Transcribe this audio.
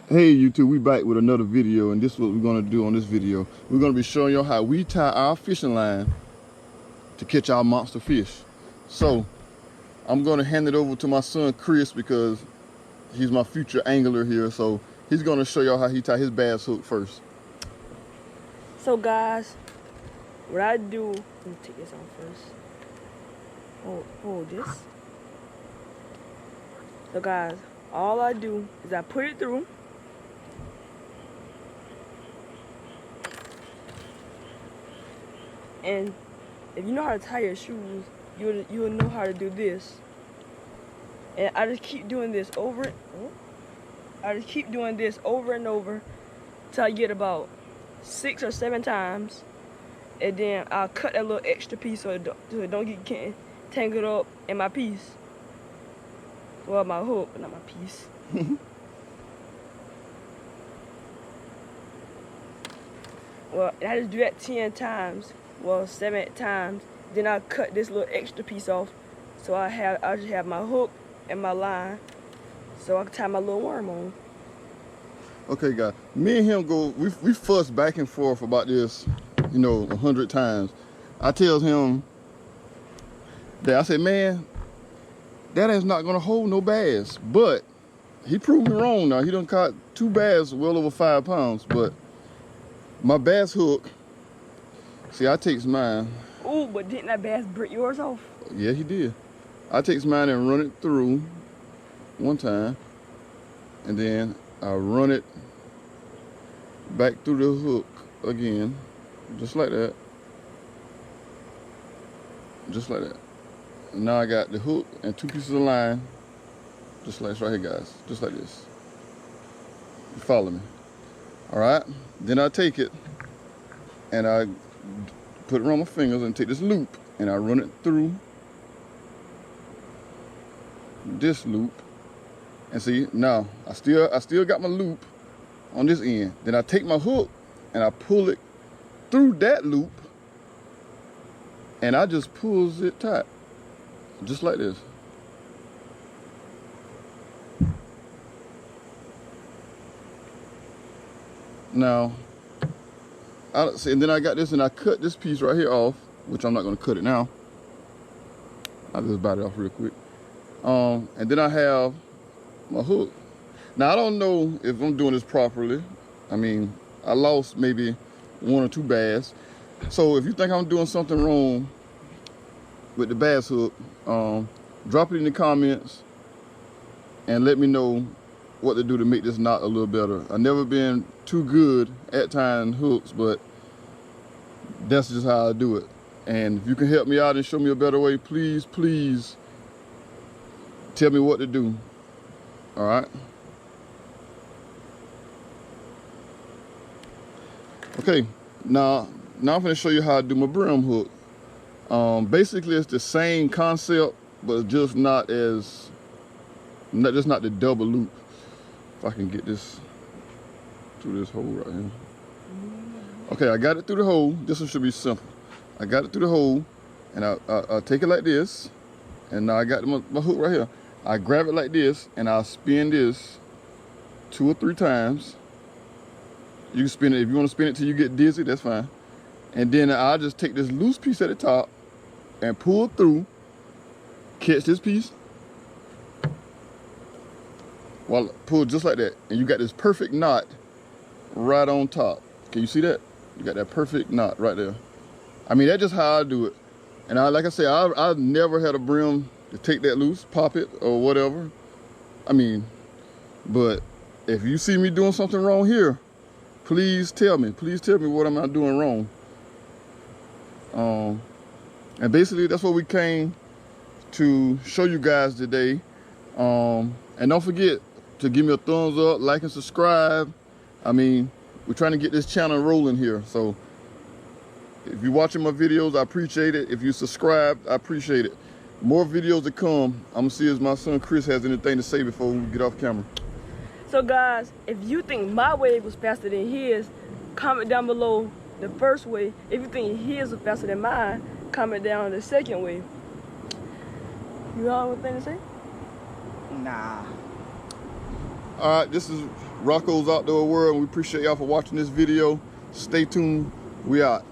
Hey YouTube, we back with another video, and this is what we're gonna do on this video. We're gonna be showing you how we tie our fishing line to catch our monster fish. So I'm gonna hand it over to my son Chris because he's my future angler here. So he's gonna show y'all how he tie his bass hook first. So guys, what I do, let me take this on first. Hold this. So guys, all I do is I put it through. And if you know how to tie your shoes, you'll know how to do this. And I just keep doing this over. I just keep doing this over and over till I get about 6 or 7 times, and then I'll cut that little extra piece so it don't get tangled up in my piece. Well, my hook, but not my piece. Well, I just do that 10 times. Well, 7 times. Then I cut this little extra piece off, so I just have my hook and my line, so I can tie my little worm on. Okay guys, me and him we fuss back and forth about this, 100 times. I tell him that, I said, man, that is not gonna hold no bass. But he proved me wrong now. He done caught 2 bass well over 5 pounds, but my bass hook, see, I takes mine. Ooh, but didn't that bass break yours off? Yeah, he did. I takes mine and run it through one time, and then I run it back through the hook again, just like that. Just like that. And now I got the hook and 2 pieces of line, just like this right here, guys. Just like this. You follow me? All right. Then I take it and I put it around my fingers and take this loop and I run it through this loop. And see, now I still got my loop on this end. Then I take my hook and I pull it through that loop, and I just pulls it tight, just like this. Now, see, and then I got this, and I cut this piece right here off, which I'm not gonna cut it now. I'll just bite it off real quick. And then I have my hook. Now I don't know if I'm doing this properly. I mean, I lost maybe 1 or 2 bass. So if you think I'm doing something wrong with the bass hook, drop it in the comments and let me know what to do to make this knot a little better. I've never been too good at tying hooks, but that's just how I do it. And if you can help me out and show me a better way, please, please tell me what to do. All right. Okay, now I'm gonna show you how I do my brim hook. Basically, it's the same concept, but just not the double loop. If I can get this through this hole right here. Okay, I got it through the hole. This one should be simple. I got it through the hole, and I take it like this, and now I got my hook right here. I grab it like this, and I'll spin this 2 or 3 times. You can spin it, if you want to spin it till you get dizzy, that's fine. And then I'll just take this loose piece at the top and pull through, catch this piece, well, pull just like that. And you got this perfect knot right on top. Can you see that? You got that perfect knot right there. I mean, that's just how I do it. And like I say, I've never had a brim to take that loose, pop it or whatever. I mean, but if you see me doing something wrong here, please tell me. Please tell me what am I doing wrong. And basically that's what we came to show you guys today. And don't forget to give me a thumbs up, like and subscribe. I mean, we're trying to get this channel rolling here. So if you're watching my videos, I appreciate it. If you subscribe, I appreciate it. More videos to come. I'm gonna see if my son Chris has anything to say before we get off camera. So guys, if you think my wave was faster than his, comment down below the first wave. If you think his was faster than mine, comment down the second wave. You have anything to say? Nah. All right, this is Rocco's Outdoor World. We appreciate y'all for watching this video. Stay tuned. We out.